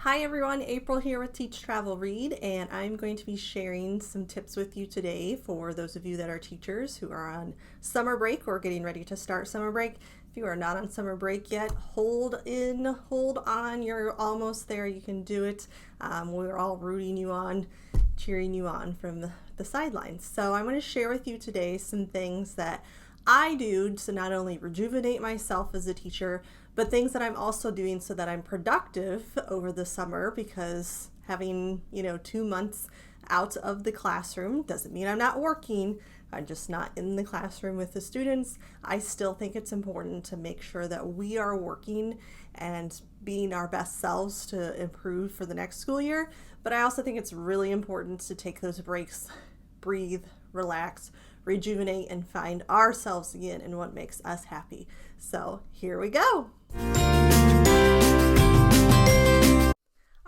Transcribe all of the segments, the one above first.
Hi everyone, April here with Teach Travel Read, and I'm going to be sharing some tips with you today for those of you that are teachers who are on summer break or getting ready to start summer break. If you are not on summer break yet, hold on, you're almost there, you can do it. We're all rooting you on, cheering you on from the sidelines. So I'm going to share with you today some things that I do to not only rejuvenate myself as a teacher, but things that I'm also doing so that I'm productive over the summer, because having, 2 months out of the classroom doesn't mean I'm not working. I'm just not in the classroom with the students. I still think it's important to make sure that we are working and being our best selves to improve for the next school year. But I also think it's really important to take those breaks, breathe, relax, rejuvenate, and find ourselves again and what makes us happy. So here we go.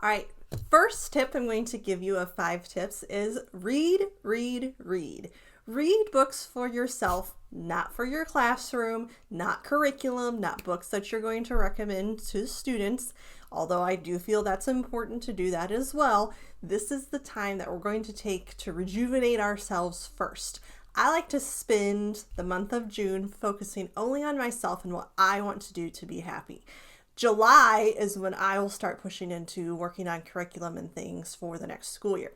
All right, first tip I'm going to give you of 5 tips is read. Read books for yourself, not for your classroom, not curriculum, not books that you're going to recommend to students. Although I do feel that's important to do that as well. This is the time that we're going to take to rejuvenate ourselves first. I like to spend the month of June focusing only on myself and what I want to do to be happy. July is when I will start pushing into working on curriculum and things for the next school year.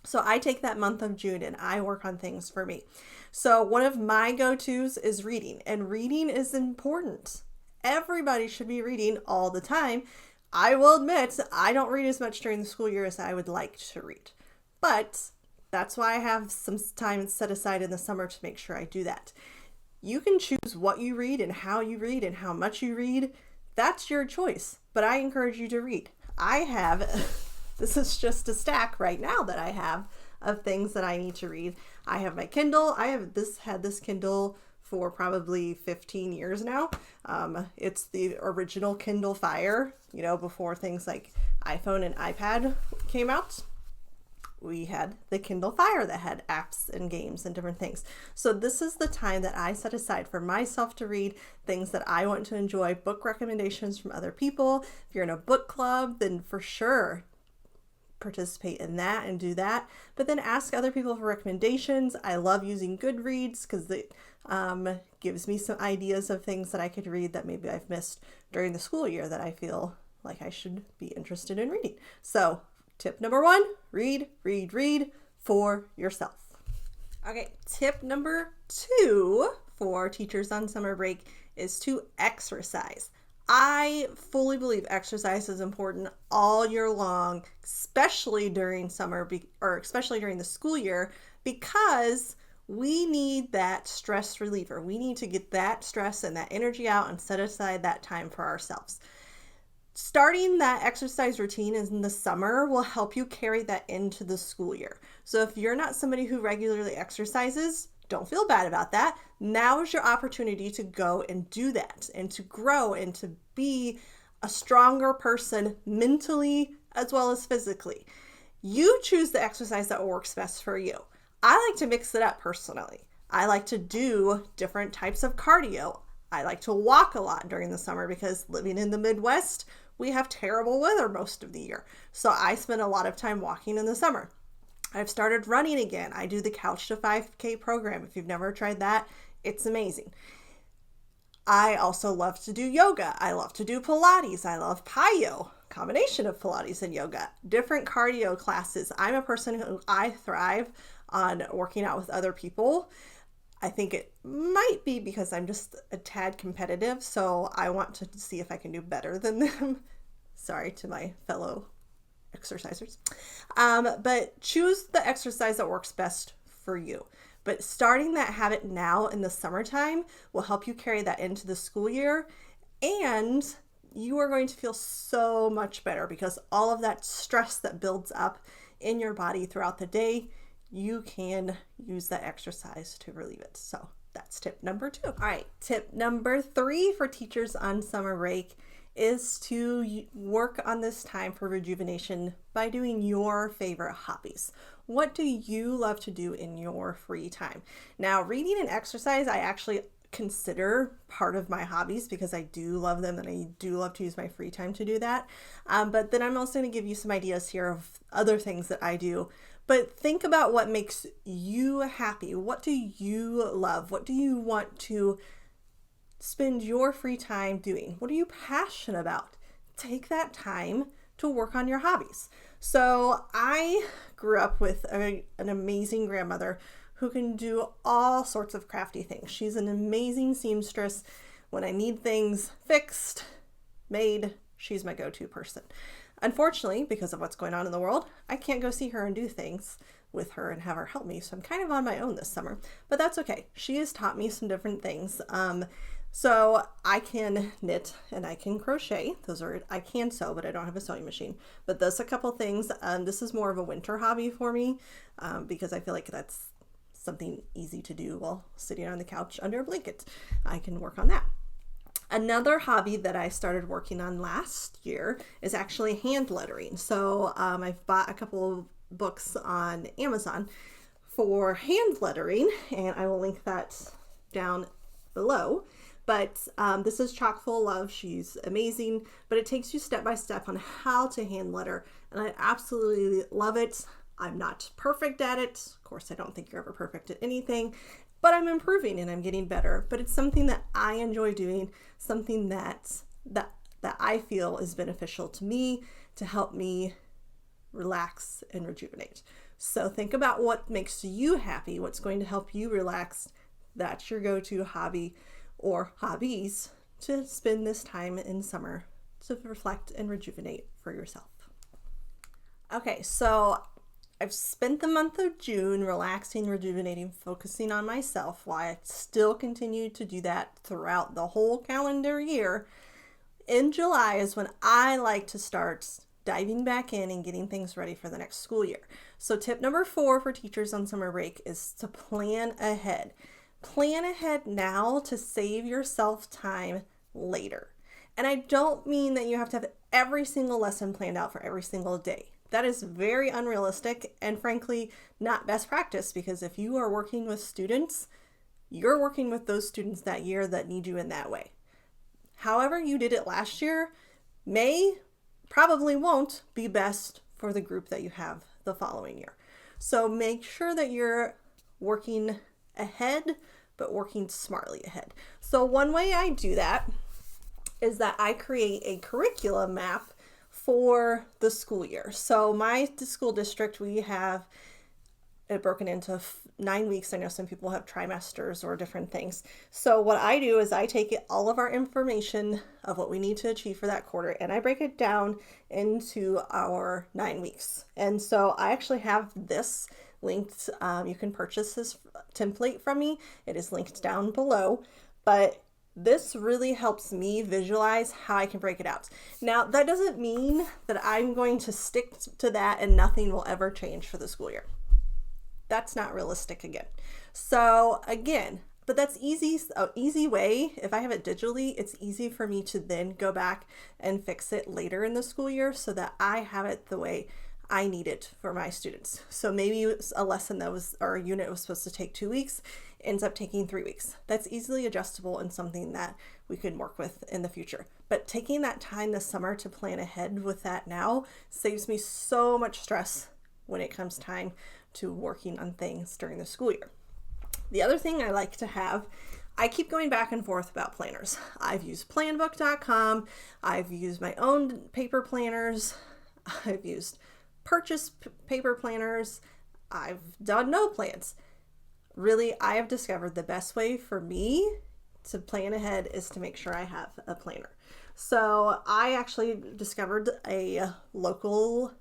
So I take that month of June and I work on things for me. So one of my go-tos is reading, and reading is important. Everybody should be reading all the time. I will admit I don't read as much during the school year as I would like to read, but that's why I have some time set aside in the summer to make sure I do that. You can choose what you read and how much you read. That's your choice, but I encourage you to read. I have, this is just a stack right now that I have of things that I need to read. I have my Kindle. I have had this Kindle for probably 15 years now. It's the original Kindle Fire, before things like iPhone and iPad came out. We had the Kindle Fire that had apps and games and different things. So this is the time that I set aside for myself to read things that I want to enjoy, book recommendations from other people. If you're in a book club, then for sure participate in that and do that. But then ask other people for recommendations. I love using Goodreads because it gives me some ideas of things that I could read that maybe I've missed during the school year that I feel like I should be interested in reading. So tip number 1, read for yourself. Okay, tip number 2 for teachers on summer break is to exercise. I fully believe exercise is important all year long, especially during summer or especially during the school year, because we need that stress reliever. We need to get that stress and that energy out and set aside that time for ourselves. Starting that exercise routine in the summer will help you carry that into the school year. So if you're not somebody who regularly exercises, don't feel bad about that. Now is your opportunity to go and do that and to grow and to be a stronger person mentally as well as physically. You choose the exercise that works best for you. I like to mix it up personally. I like to do different types of cardio. I like to walk a lot during the summer because living in the Midwest, we have terrible weather most of the year. So I spend a lot of time walking in the summer. I've started running again. I do the Couch to 5K program. If you've never tried that, it's amazing. I also love to do yoga. I love to do Pilates. I love Pyo, combination of Pilates and yoga, different cardio classes. I'm a person who I thrive on working out with other people. I think it might be because I'm just a tad competitive, so I want to see if I can do better than them. Sorry to my fellow exercisers. But choose the exercise that works best for you. But starting that habit now in the summertime will help you carry that into the school year, and you are going to feel so much better because all of that stress that builds up in your body throughout the day, you can use that exercise to relieve it. So that's tip number 2. All right, tip number 3 for teachers on summer break is to work on this time for rejuvenation by doing your favorite hobbies. What do you love to do in your free time? Now, reading and exercise, I actually consider part of my hobbies because I do love them and I do love to use my free time to do that. But then I'm also going to give you some ideas here of other things that I do. But think about what makes you happy. What do you love? What do you want to spend your free time doing? What are you passionate about? Take that time to work on your hobbies. So I grew up with an amazing grandmother who can do all sorts of crafty things. She's an amazing seamstress. When I need things fixed, made, she's my go-to person. Unfortunately, because of what's going on in the world, I can't go see her and do things with her and have her help me. So I'm kind of on my own this summer, but that's okay. She has taught me some different things. So I can knit and I can crochet. I can sew, but I don't have a sewing machine. But those a couple things. This is more of a winter hobby for me because I feel like that's something easy to do while sitting on the couch under a blanket. I can work on that. Another hobby that I started working on last year is actually hand lettering. So I've bought a couple of books on Amazon for hand lettering, and I will link that down below. But this is chock full of love. She's amazing, but it takes you step by step on how to hand letter, and I absolutely love it. I'm not perfect at it. Of course, I don't think you're ever perfect at anything, but I'm improving and I'm getting better. But it's something that I enjoy doing, something that I feel is beneficial to me to help me relax and rejuvenate. So think about what makes you happy, what's going to help you relax. That's your go-to hobby or hobbies to spend this time in summer to reflect and rejuvenate for yourself. Okay, so I've spent the month of June relaxing, rejuvenating, focusing on myself while I still continue to do that throughout the whole calendar year. In July is when I like to start diving back in and getting things ready for the next school year. So tip number 4 for teachers on summer break is to plan ahead. Plan ahead now to save yourself time later. And I don't mean that you have to have every single lesson planned out for every single day. That is very unrealistic and frankly not best practice, because if you are working with students, you're working with those students that year that need you in that way. However you did it last year probably won't be best for the group that you have the following year. So make sure that you're working ahead, but working smartly ahead. So one way I do that is that I create a curriculum map for the school year. So my school district, we have it broken into 9 weeks. I know some people have trimesters or different things. So what I do is I take all of our information of what we need to achieve for that quarter and I break it down into our 9 weeks. And so I actually have this linked. You can purchase this template from me. It is linked down below, but this really helps me visualize how I can break it out. Now, that doesn't mean that I'm going to stick to that and nothing will ever change for the school year. That's not realistic again. So again, but that's easy way. If I have it digitally, it's easy for me to then go back and fix it later in the school year so that I have it the way I need it for my students. So maybe a lesson or a unit was supposed to take 2 weeks, ends up taking 3 weeks. That's easily adjustable and something that we can work with in the future. But taking that time this summer to plan ahead with that now saves me so much stress when it comes time to working on things during the school year. The other thing I like to have, I keep going back and forth about planners. I've used planbook.com. I've used my own paper planners. I've used purchase paper planners. I've done no plans. Really, I have discovered the best way for me to plan ahead is to make sure I have a planner. So I actually discovered a local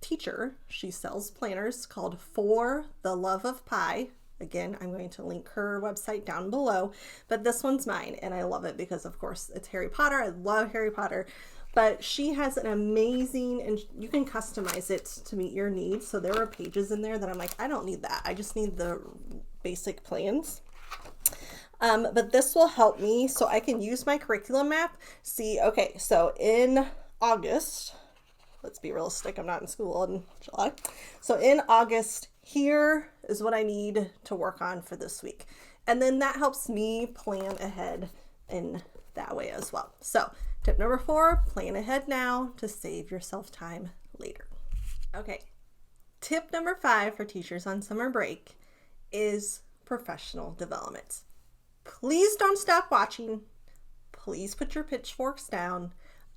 teacher. She sells planners called For the Love of Pie. Again, I'm going to link her website down below, but this one's mine and I love it because of course it's Harry Potter. I love Harry Potter. But she has an amazing, and you can customize it to meet your needs. So there are pages in there that I'm like, I don't need that. I just need the basic plans. But this will help me so I can use my curriculum map. See, okay, so in August, let's be realistic, I'm not in school in July. So in August, here is what I need to work on for this week. And then that helps me plan ahead in that way as well. So tip number 4, plan ahead now to save yourself time later. Okay, tip number 5 for teachers on summer break is professional development. Please don't stop watching. Please put your pitchforks down.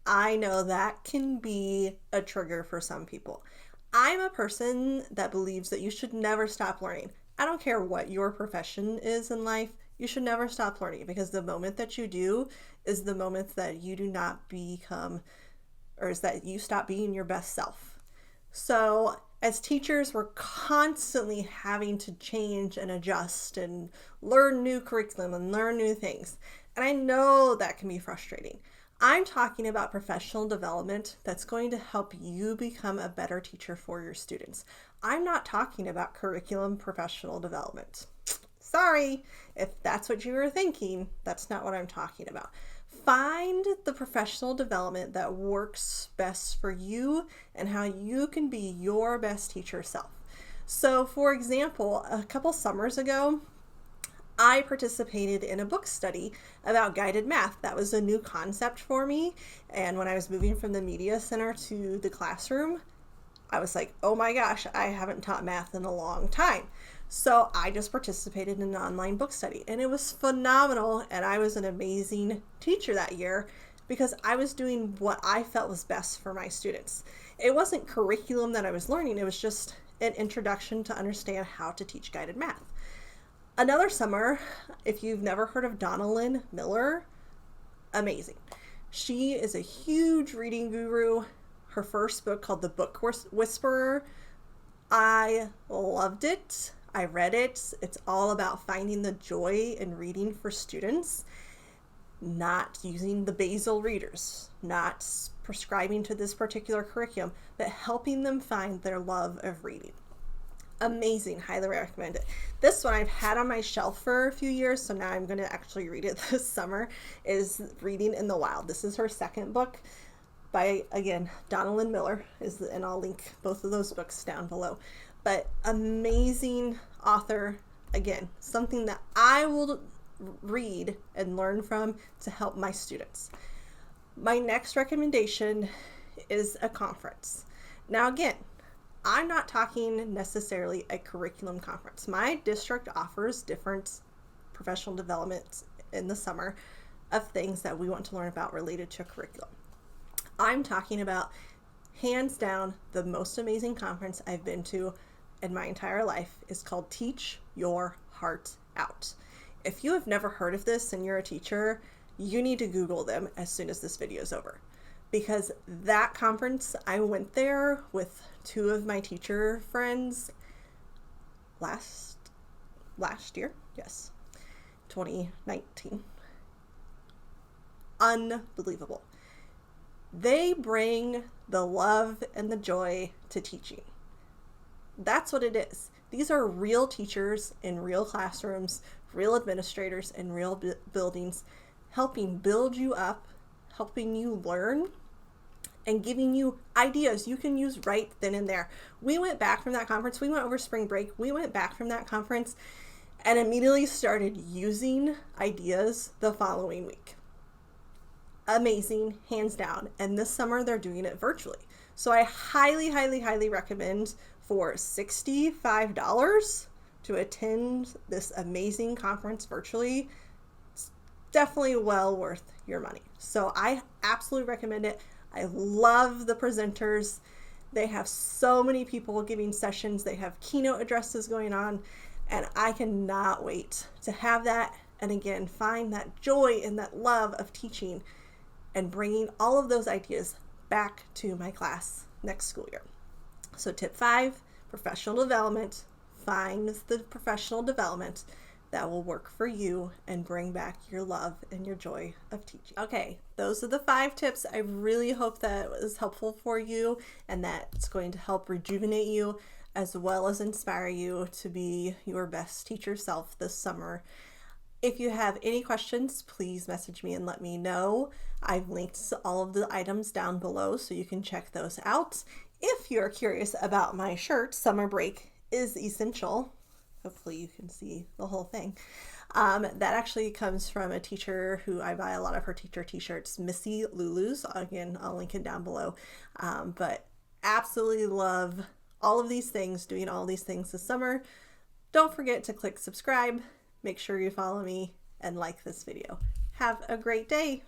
I know that can be a trigger for some people. I'm a person that believes that you should never stop learning. I don't care what your profession is in life, you should never stop learning, because the moment that you do is the moment that you do not become, or is that you stop being your best self. So as teachers, we're constantly having to change and adjust and learn new curriculum and learn new things. And I know that can be frustrating. I'm talking about professional development that's going to help you become a better teacher for your students. I'm not talking about curriculum professional development. Sorry, if that's what you were thinking, that's not what I'm talking about. Find the professional development that works best for you and how you can be your best teacher self. So for example, a couple summers ago, I participated in a book study about guided math. That was a new concept for me. And when I was moving from the media center to the classroom, I was like, oh my gosh, I haven't taught math in a long time. So I just participated in an online book study, and it was phenomenal. And I was an amazing teacher that year because I was doing what I felt was best for my students. It wasn't curriculum that I was learning. It was just an introduction to understand how to teach guided math. Another summer, if you've never heard of Donalyn Miller, amazing. She is a huge reading guru. Her first book, called The Book Whisperer, I loved it. I read it. It's all about finding the joy in reading for students, not using the basal readers, not prescribing to this particular curriculum, but helping them find their love of reading. Amazing. Highly recommend it. This one I've had on my shelf for a few years, so now I'm going to actually read it this summer, is Reading in the Wild. This is her second book by, again, Donalyn Miller, and I'll link both of those books down below. But amazing author, again, something that I will read and learn from to help my students. My next recommendation is a conference. Now again, I'm not talking necessarily a curriculum conference. My district offers different professional development in the summer of things that we want to learn about related to a curriculum. I'm talking about, hands down, the most amazing conference I've been to in my entire life is called Teach Your Heart Out. If you have never heard of this and you're a teacher, you need to Google them as soon as this video is over. Because that conference, I went there with 2 of my teacher friends last year, yes, 2019. Unbelievable. They bring the love and the joy to teaching. That's what it is. These are real teachers in real classrooms, real administrators in real buildings, helping build you up, helping you learn, and giving you ideas you can use right then and there. We went back from that conference. We went over spring break. We went back from that conference and immediately started using ideas the following week. Amazing, hands down. And this summer they're doing it virtually. So I highly, highly, highly recommend, for $65 to attend this amazing conference virtually. It's definitely well worth your money. So I absolutely recommend it. I love the presenters. They have so many people giving sessions. They have keynote addresses going on, and I cannot wait to have that. And again, find that joy and that love of teaching and bringing all of those ideas back to my class next school year. So tip 5, professional development. Find the professional development that will work for you and bring back your love and your joy of teaching. Okay, those are the 5 tips. I really hope that was helpful for you and that it's going to help rejuvenate you as well as inspire you to be your best teacher self this summer. If you have any questions, please message me and let me know. I've linked all of the items down below so you can check those out. If you're curious about my shirt, Summer Break is Essential, hopefully you can see the whole thing. That actually comes from a teacher who I buy a lot of her teacher t-shirts, Missy Lulu's. Again, I'll link it down below. But absolutely love all of these things, doing all these things this summer. Don't forget to click subscribe, make sure you follow me, and like this video. Have a great day.